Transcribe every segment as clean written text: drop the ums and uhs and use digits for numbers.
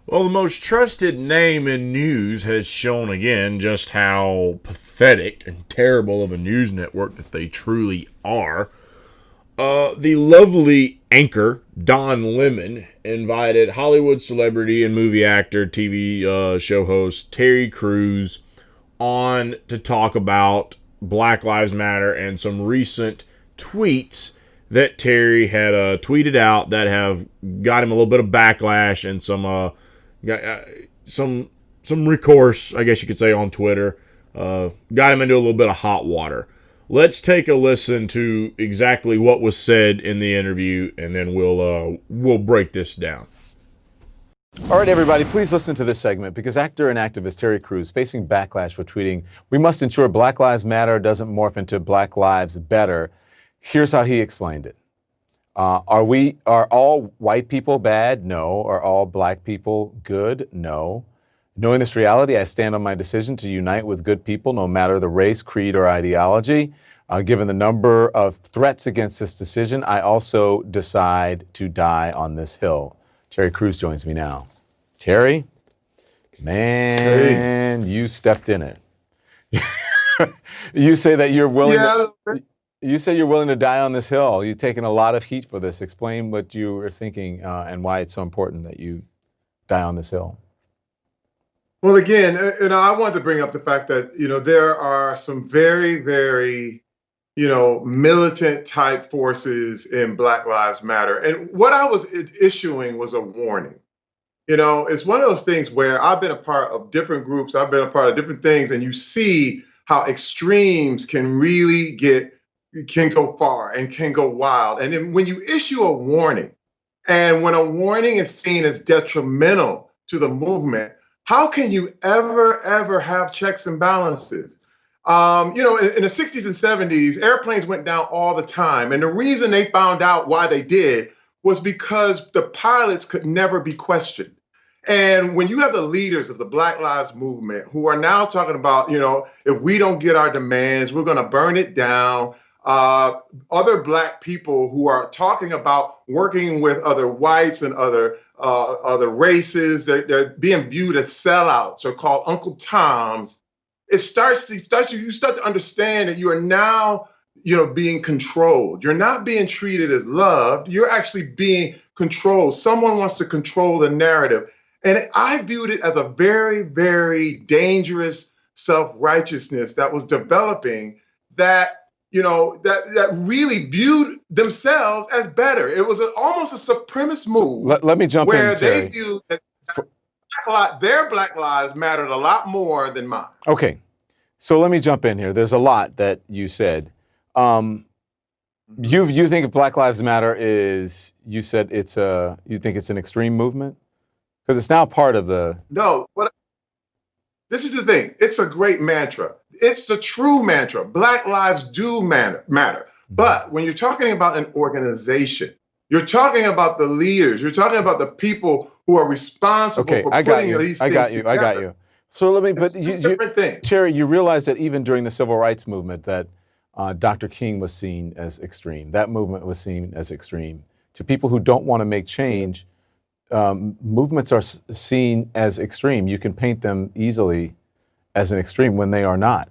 Well, the most trusted name in news has shown again just how pathetic and terrible of a news network that they truly are. The lovely anchor, Don Lemon, invited Hollywood celebrity and movie actor, TV show host Terry Crews on to talk about Black Lives Matter and some recent tweets that Terry had tweeted out that have got him a little bit of backlash and some some recourse, I guess you could say, on Twitter. Got him into a little bit of hot water. Let's take a listen to exactly what was said in the interview, and then we'll break this down. All right, everybody, please listen to this segment because actor and activist Terry Crews facing backlash for tweeting, "We must ensure Black Lives Matter doesn't morph into Black Lives Better." Here's how he explained it. Are all white people bad? No. Are all black people good? No. Knowing this reality, I stand on my decision to unite with good people, no matter the race, creed, or ideology. Given the number of threats against this decision, I also decide to die on this hill. Terry Crews joins me now. Terry, man, You stepped in it. You say that you're willing. You say you're willing to die on this hill. You've taken a lot of heat for this. Explain what you were thinking and why it's so important that you die on this hill. Well, again, I wanted to bring up the fact that, there are some very, very, militant type forces in Black Lives Matter. And what I was issuing was a warning. It's one of those things where I've been a part of different groups, I've been a part of different things, and you see how extremes can really can go far and can go wild. And then when you issue a warning, and when a warning is seen as detrimental to the movement, how can you ever have checks and balances? In the 60s and 70s, airplanes went down all the time. And the reason they found out why they did was because the pilots could never be questioned. And when you have the leaders of the Black Lives Movement who are now talking about, if we don't get our demands, we're going to burn it down. Other Black people who are talking about working with other whites and other races, they're being viewed as sellouts or called Uncle Toms. You start to understand that you are now, being controlled. You're not being treated as loved. You're actually being controlled. Someone wants to control the narrative. And I viewed it as a very, very dangerous self-righteousness that was developing that really viewed themselves as better. It was almost a supremacist move. Let me jump in, where Terry. they viewed that their Black lives mattered a lot more than mine. Okay, so let me jump in here. There's a lot that you said. You think Black Lives Matter is? You said you think it's an extreme movement because it's now part of the. No, this is the thing. It's a great mantra. It's a true mantra. Black lives do matter. But when you're talking about an organization, you're talking about the leaders. You're talking about the people who are responsible for putting these things together. I got you. So let me. But different thing. Terry, you realize that even during the civil rights movement, that Dr. King was seen as extreme. That movement was seen as extreme. To people who don't want to make change, movements are seen as extreme. You can paint them easily as an extreme when they are not.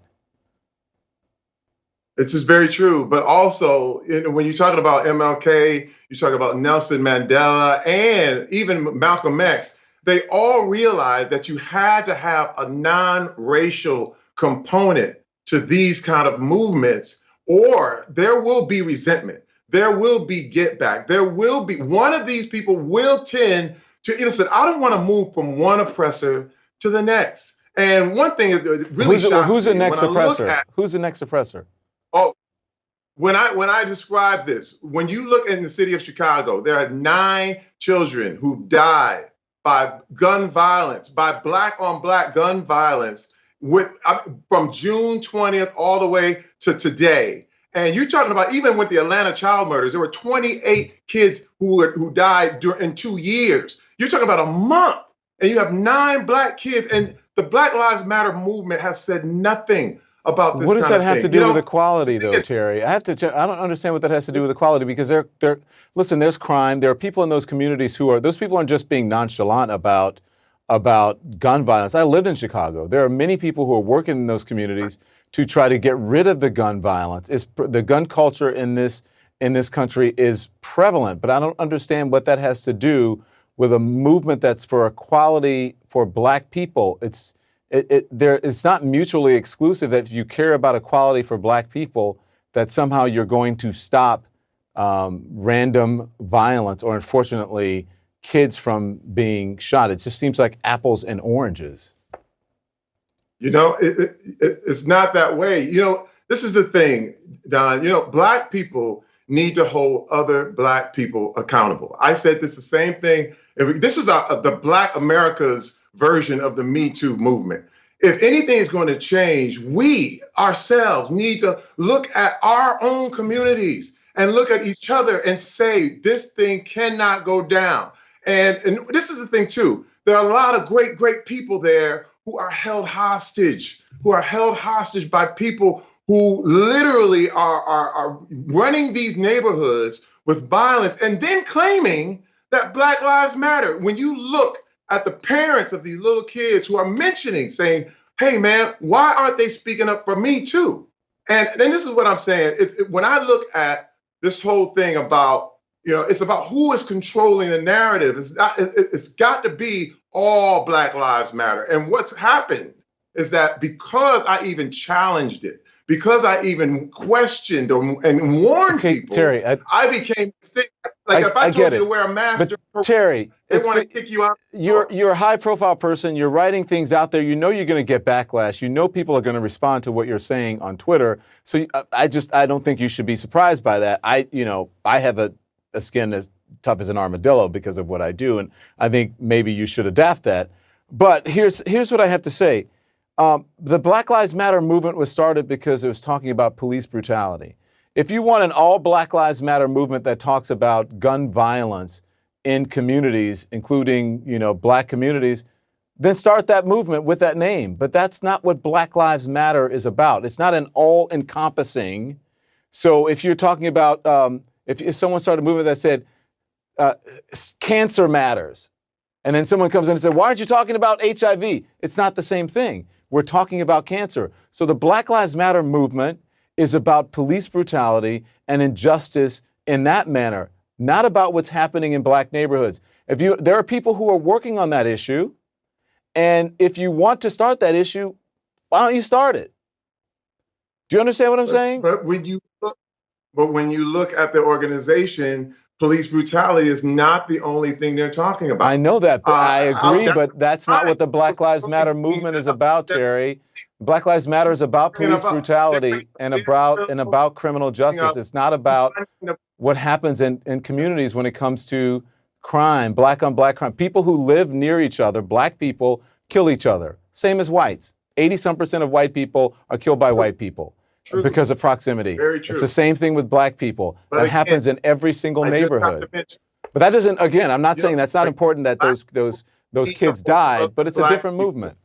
This is very true. But also, when you're talking about MLK, you're talking about Nelson Mandela, and even Malcolm X, they all realized that you had to have a non-racial component to these kind of movements, or there will be resentment. There will be get back. There will be one of these people will tend to listen. I don't want to move from one oppressor to the next. And one thing is really who's the next oppressor? Who's the next oppressor? Oh, when I describe this, when you look in the city of Chicago, there are 9 children who died by gun violence, by black on black gun violence, from June 20th all the way to today. And you're talking about even with the Atlanta child murders, there were 28 kids who died in 2 years. You're talking about a month, and you have 9 black kids, and the Black Lives Matter movement has said nothing about this. What does that have to do with equality, though, Terry? I don't understand what that has to do with equality, because listen, there's crime. There are people in those communities those people aren't just being nonchalant about about gun violence. I lived in Chicago. There are many people who are working in those communities to try to get rid of the gun violence. The gun culture in this country is prevalent, but I don't understand what that has to do with a movement that's for equality for black people. It's not mutually exclusive that if you care about equality for black people, that somehow you're going to stop random violence or, unfortunately, kids from being shot. It just seems like apples and oranges. It's not that way. This is the thing, Don. Black people need to hold other black people accountable. I said this the same thing. This is the Black America's version of the Me Too movement. If anything is going to change, we ourselves need to look at our own communities and look at each other and say, this thing cannot go down. And this is the thing, too. There are a lot of great, great people there who are held hostage by people who literally are running these neighborhoods with violence and then claiming that Black Lives Matter. When you look at the parents of these little kids who are saying, hey, man, why aren't they speaking up for me, too? And then this is what I'm saying. When I look at this whole thing about, it's about who is controlling the narrative. It's got to be all Black Lives Matter. And what's happened is that because I even challenged it, because I even questioned and warned people, Terry, I became like if I told you to wear a mask, but Terry, they want to kick you out. You're a high-profile person. You're writing things out there. You know you're going to get backlash. You know people are going to respond to what you're saying on Twitter. So I don't think you should be surprised by that. I have a skin as tough as an armadillo because of what I do, and I think maybe you should adapt that. But here's what I have to say. The Black Lives Matter movement was started because it was talking about police brutality. If you want an all Black Lives Matter movement that talks about gun violence in communities, including, black communities, then start that movement with that name. But that's not what Black Lives Matter is about. It's not an all-encompassing. So if you're talking about, if someone started a movement that said, cancer matters, and then someone comes in and said, why aren't you talking about HIV? It's not the same thing. We're talking about cancer. So the Black Lives Matter movement is about police brutality and injustice in that manner, not about what's happening in black neighborhoods. There are people who are working on that issue, and if you want to start that issue, why don't you start it? Do you understand what I'm saying? But when you look at the organization, police brutality is not the only thing they're talking about. I know that, but I agree, but that's not what the Black Lives Matter movement is about, Terry. Black Lives Matter is about police brutality and about criminal justice. It's not about what happens in communities when it comes to crime, black on black crime. People who live near each other, black people, kill each other. Same as whites. 80-some% of white people are killed by white people. True. Because of proximity. Very true. It's the same thing with black people. That happens in every single neighborhood. But that doesn't, again, I'm not saying that's not important that those kids died, but it's a different movement.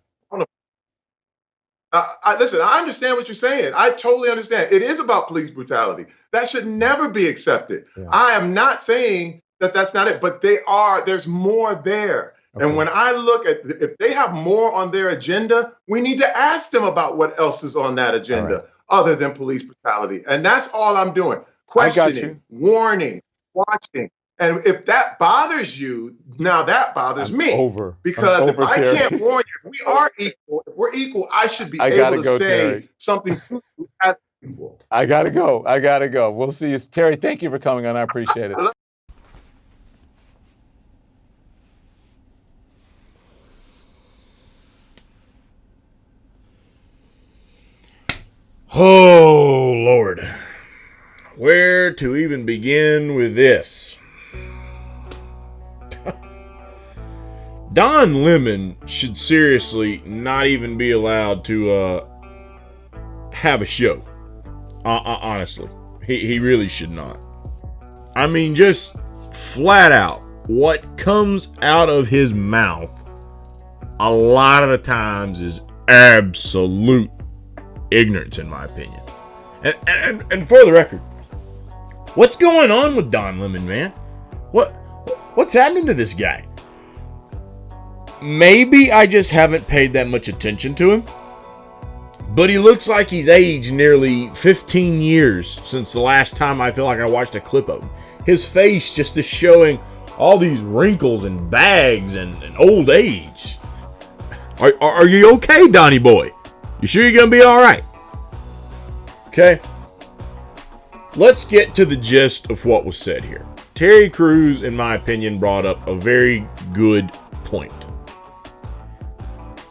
Listen, I understand what you're saying. I totally understand. It is about police brutality. That should never be accepted. Yeah. I am not saying that that's not it, but there's more there. Okay. And when I look at, if they have more on their agenda, we need to ask them about what else is on that agenda other than police brutality. And that's all I'm doing. Questioning, warning, watching. And if that bothers you, now that bothers me. Because if I can't warn you, we are equal. If we're equal, I should be able to say Terry. something as equal. I gotta go. We'll see you. Terry, thank you for coming on. I appreciate it. Oh, Lord. Where to even begin with this? Don Lemon should seriously not even be allowed to have a show. Honestly. He really should not. I mean, just flat out, what comes out of his mouth a lot of the times is absolute ignorance, in my opinion. And for the record, what's going on with Don Lemon, man? What's happening to this guy? maybe I just haven't paid that much attention to him, but he looks like he's aged nearly 15 years since the last time I feel like I watched a clip of him. His face just is showing all these wrinkles and bags and old age. Are you okay, Donnie boy? You sure you're going to be all right? Okay. Let's get to the gist of what was said here. Terry Crews, in my opinion, brought up a very good point.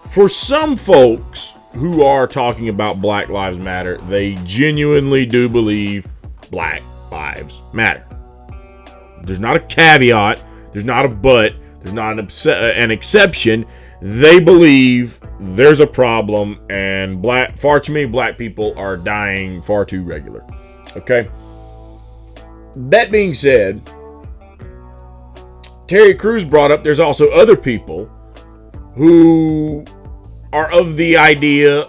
For some folks who are talking about Black Lives Matter, they genuinely do believe Black Lives Matter. There's not a caveat. There's not a but. There's not an exception. They believe there's a problem, and far too many black people are dying far too regular. Okay? That being said, Terry Crews brought up there's also other people who are of the idea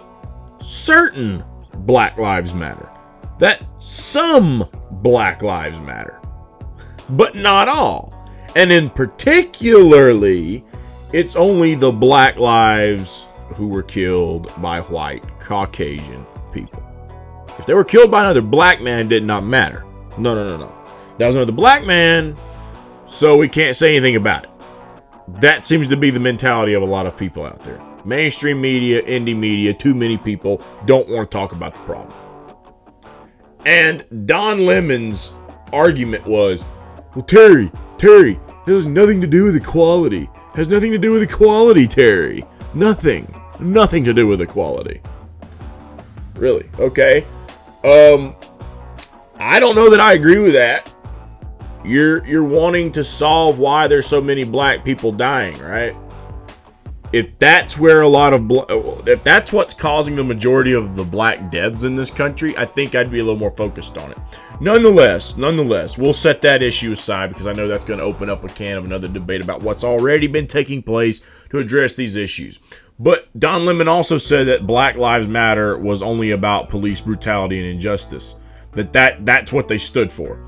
certain Black Lives Matter. That some Black Lives Matter. But not all. And in particularly, it's only the Black lives who were killed by white Caucasian people. If they were killed by another black man, it did not matter. No. That was another black man, so we can't say anything about it. That seems to be the mentality of a lot of people out there. Mainstream media, indie media, too many people don't want to talk about the problem. And Don Lemon's argument was, well, Terry, this has nothing to do with equality. Has nothing to do with equality, Terry. Nothing to do with equality. Really? Okay. I don't know that I agree with that. You're wanting to solve why there's so many black people dying, right? If that's where if that's what's causing the majority of the black deaths in this country, I think I'd be a little more focused on it. Nonetheless, we'll set that issue aside because I know that's going to open up a can of another debate about what's already been taking place to address these issues. But Don Lemon also said that Black Lives Matter was only about police brutality and injustice. That's what they stood for.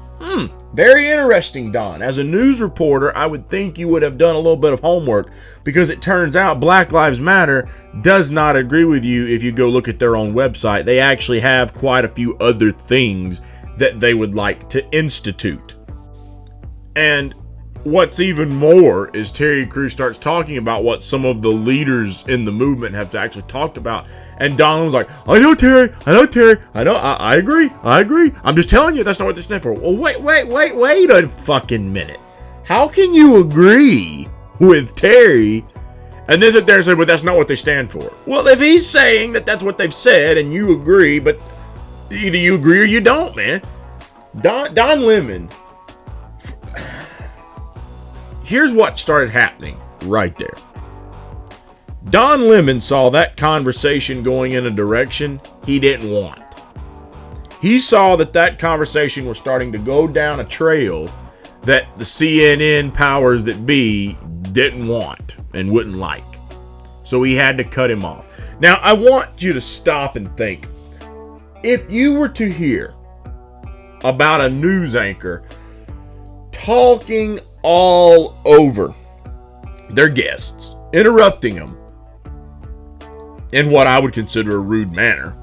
Very interesting, Don. As a news reporter, I would think you would have done a little bit of homework, because it turns out Black Lives Matter does not agree with you. If you go look at their own website, they actually have quite a few other things that they would like to institute. And what's even more is Terry Crews starts talking about what some of the leaders in the movement have actually talked about. And Don was like, I know, Terry. I agree. I'm just telling you, that's not what they stand for. Well, wait a fucking minute. How can you agree with Terry and then sit there and say, but that's not what they stand for? Well, if he's saying that that's what they've said and you agree, but either you agree or you don't, man. Don Lemon. Here's what started happening right there. Don Lemon saw that conversation going in a direction he didn't want. He saw that conversation was starting to go down a trail that the CNN powers that be didn't want and wouldn't like. So he had to cut him off. Now, I want you to stop and think. If you were to hear about a news anchor talking all over their guests, interrupting them in what I would consider a rude manner,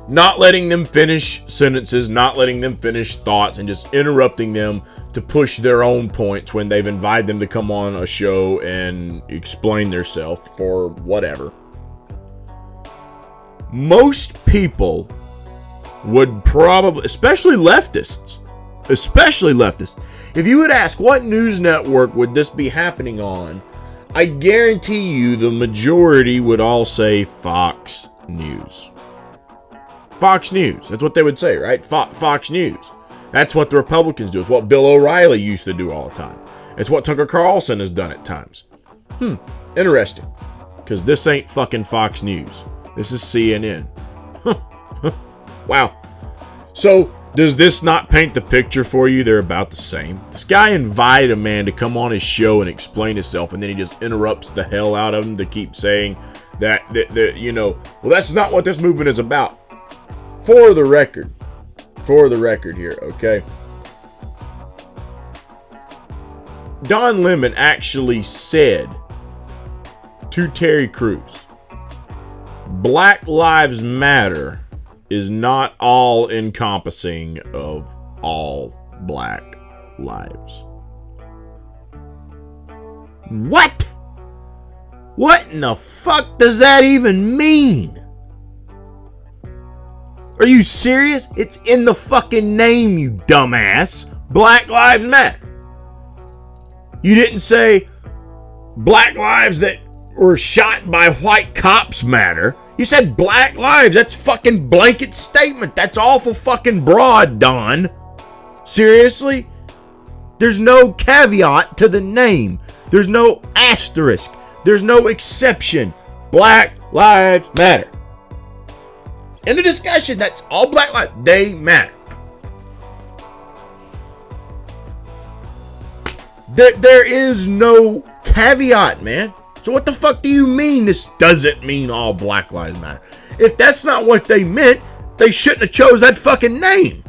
not letting them finish sentences, not letting them finish thoughts, and just interrupting them to push their own points when they've invited them to come on a show and explain themselves for whatever. Most people would probably, especially leftists, if you would ask what news network would this be happening on, I guarantee you the majority would all say Fox News. Fox News. That's what they would say, right? Fox News. That's what the Republicans do. It's what Bill O'Reilly used to do all the time. It's what Tucker Carlson has done at times. Interesting. Because this ain't fucking Fox News. This is CNN. Wow. So, does this not paint the picture for you? They're about the same. This guy invited a man to come on his show and explain himself, and then he just interrupts the hell out of him to keep saying that well, that's not what this movement is about. For the record here, okay? Don Lemon actually said to Terry Crews. Black Lives Matter is not all encompassing of all black lives. What? What in the fuck does that even mean? Are you serious? It's in the fucking name, you dumbass. Black Lives Matter. You didn't say black lives that were shot by white cops matter. You said black lives. That's fucking blanket statement. That's awful fucking broad, Don. Seriously? There's no caveat to the name. There's no asterisk. There's no exception. Black Lives Matter. In the discussion, that's all black lives. They matter. There is no caveat, man. So what the fuck do you mean this doesn't mean all black lives matter? If that's not what they meant, they shouldn't have chose that fucking name.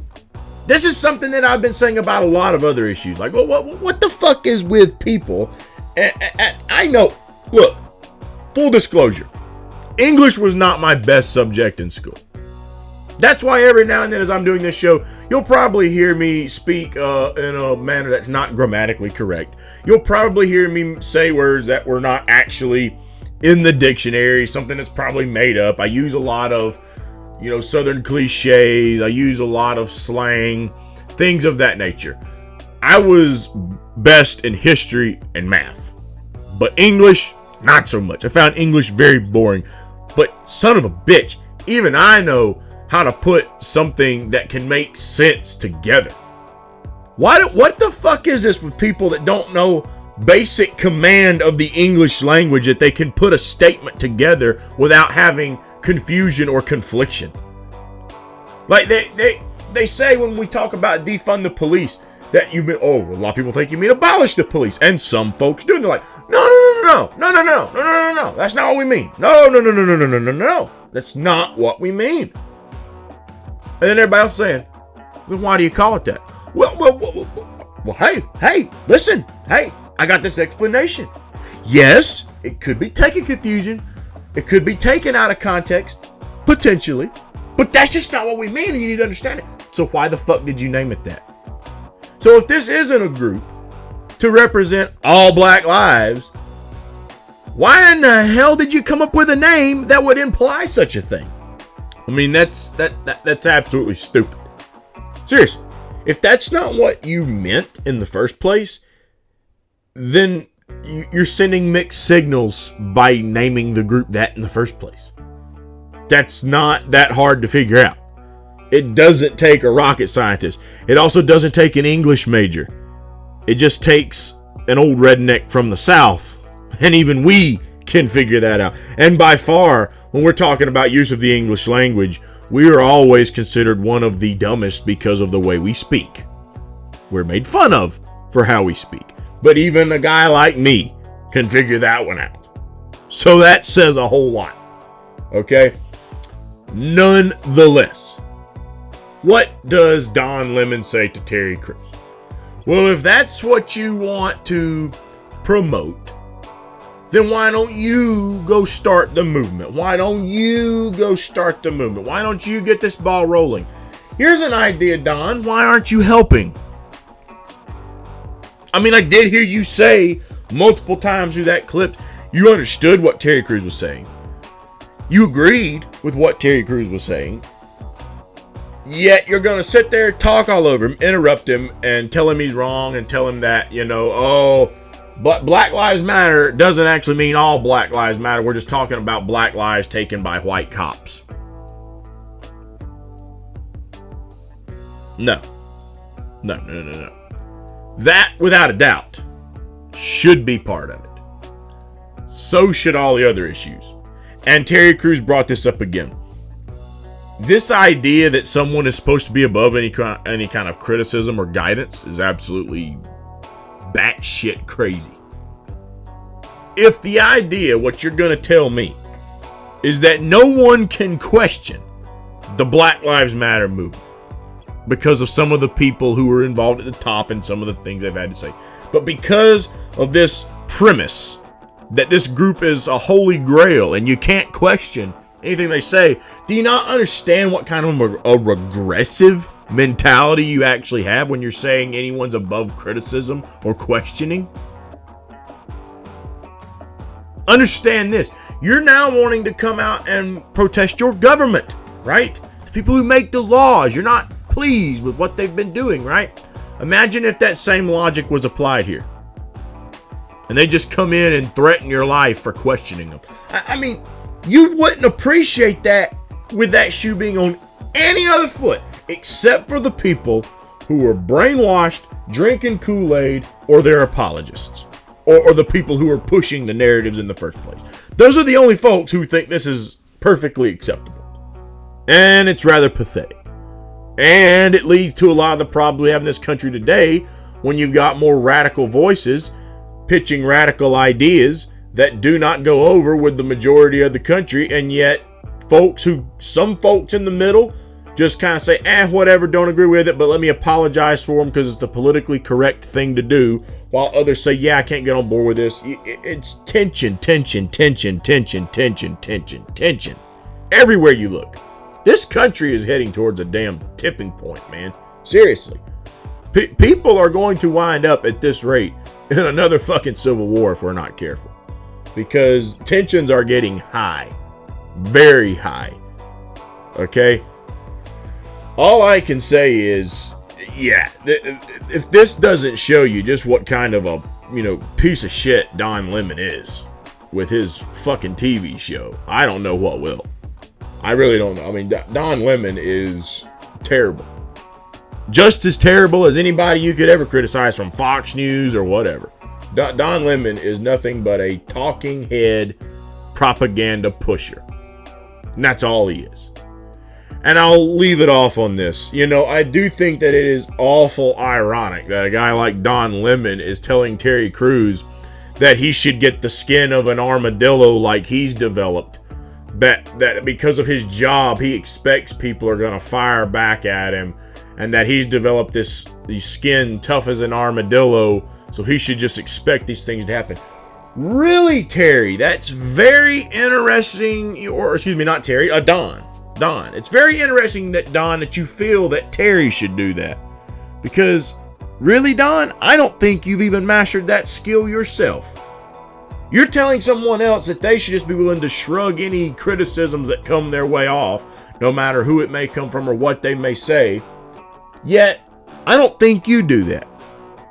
This is something that I've been saying about a lot of other issues. Like, what the fuck is with people? And I know, look, full disclosure, English was not my best subject in school. That's why every now and then as I'm doing this show, you'll probably hear me speak in a manner that's not grammatically correct. You'll probably hear me say words that were not actually in the dictionary, something that's probably made up. I use a lot of, Southern cliches. I use a lot of slang, things of that nature. I was best in history and math, but English, not so much. I found English very boring, but son of a bitch, even I know how to put something that can make sense together. What the fuck is this with people that don't know basic command of the English language, that they can put a statement together without having confusion or confliction? Like they say when we talk about defund the police that a lot of people think you mean abolish the police, and some folks do, and they're like, no, that's not what we mean. No, that's not what we mean. And then everybody else saying, then why do you call it that? Well, hey, listen, I got this explanation. Yes, it could be taken confusion. It could be taken out of context, potentially, but that's just not what we mean, and you need to understand it. So why the fuck did you name it that? So if this isn't a group to represent all black lives, why in the hell did you come up with a name that would imply such a thing? I mean, that's absolutely stupid. Seriously, if that's not what you meant in the first place, then you're sending mixed signals by naming the group that in the first place. That's not that hard to figure out. It doesn't take a rocket scientist. It also doesn't take an English major. It just takes an old redneck from the South, and even we can figure that out. And by far, when we're talking about use of the English language, we are always considered one of the dumbest because of the way we speak. We're made fun of for how we speak. But even a guy like me can figure that one out. So that says a whole lot. Okay? Nonetheless, what does Don Lemon say to Terry Crews? Well, if that's what you want to promote, then why don't you go start the movement? Why don't you go start the movement? Why don't you get this ball rolling? Here's an idea, Don. Why aren't you helping? I mean, I did hear you say multiple times through that clip, you understood what Terry Crews was saying. You agreed with what Terry Crews was saying. Yet you're going to sit there, talk all over him, interrupt him, and tell him he's wrong, and tell him that, but Black Lives Matter doesn't actually mean all Black Lives Matter. We're just talking about black lives taken by white cops. No. That, without a doubt, should be part of it. So should all the other issues. And Terry Crews brought this up again. This idea that someone is supposed to be above any kind of criticism or guidance is absolutely batshit crazy. If the idea, what you're going to tell me, is that no one can question the Black Lives Matter movement because of some of the people who were involved at the top and some of the things they've had to say, but because of this premise that this group is a holy grail and you can't question anything they say. Do you not understand what kind of a regressive mentality you actually have when you're saying anyone's above criticism or questioning? Understand this. You're now wanting to come out and protest your government, right? The people who make the laws. You're not pleased with what they've been doing, right? Imagine if that same logic was applied here. And they just come in and threaten your life for questioning them. I mean, you wouldn't appreciate that with that shoe being on any other foot, except for the people who are brainwashed, drinking Kool-Aid, or they're apologists. Or the people who are pushing the narratives in the first place. Those are the only folks who think this is perfectly acceptable. And it's rather pathetic. And it leads to a lot of the problems we have in this country today when you've got more radical voices pitching radical ideas that do not go over with the majority of the country, and yet some folks in the middle just kind of say, whatever, don't agree with it, but let me apologize for them because it's the politically correct thing to do, while others say, yeah, I can't get on board with this. It's tension, tension, tension, tension, tension, tension, tension. Everywhere you look. This country is heading towards a damn tipping point, man. Seriously. People are going to wind up at this rate in another fucking civil war if we're not careful. Because tensions are getting high. Very high. Okay? All I can say is, yeah, if this doesn't show you just what kind of a, piece of shit Don Lemon is with his fucking TV show, I don't know what will. I really don't know. I mean, Don Lemon is terrible. Just as terrible as anybody you could ever criticize from Fox News or whatever. Don Lemon is nothing but a talking head propaganda pusher. And that's all he is. And I'll leave it off on this. I do think that it is awful ironic that a guy like Don Lemon is telling Terry Crews that he should get the skin of an armadillo like he's developed. That because of his job, he expects people are going to fire back at him. And that he's developed this skin tough as an armadillo. So he should just expect these things to happen. Really, Terry? That's very interesting. Or, excuse me, not Terry. Don. It's very interesting that you feel that Terry should do that. Because, really, Don, I don't think you've even mastered that skill yourself. You're telling someone else that they should just be willing to shrug any criticisms that come their way off, no matter who it may come from or what they may say. Yet, I don't think you do that.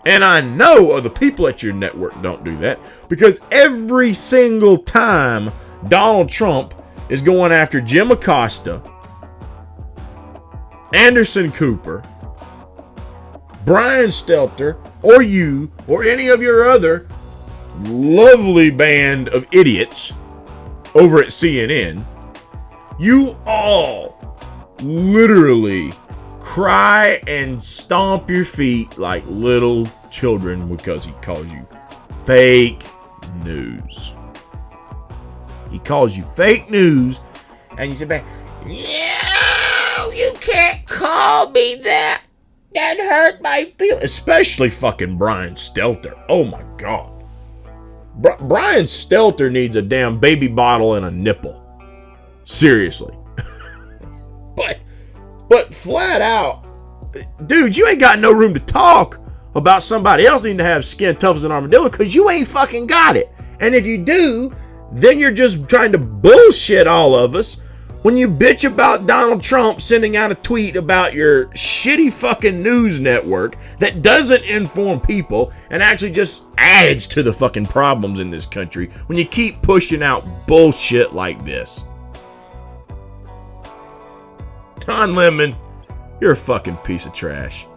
And I know other people at your network don't do that, because every single time Donald Trump is going after Jim Acosta, Anderson Cooper, Brian Stelter, or you, or any of your other lovely band of idiots over at CNN, you all literally cry and stomp your feet like little children because he calls you fake news. He calls you fake news, and you say back, no, you can't call me that. That hurt my feelings. Especially fucking Brian Stelter. Oh my God. Brian Stelter needs a damn baby bottle and a nipple. Seriously. But flat out, dude, you ain't got no room to talk about somebody else needing to have skin tough as an armadillo because you ain't fucking got it. And if you do, then you're just trying to bullshit all of us when you bitch about Donald Trump sending out a tweet about your shitty fucking news network that doesn't inform people and actually just adds to the fucking problems in this country when you keep pushing out bullshit like this. Don Lemon, you're a fucking piece of trash.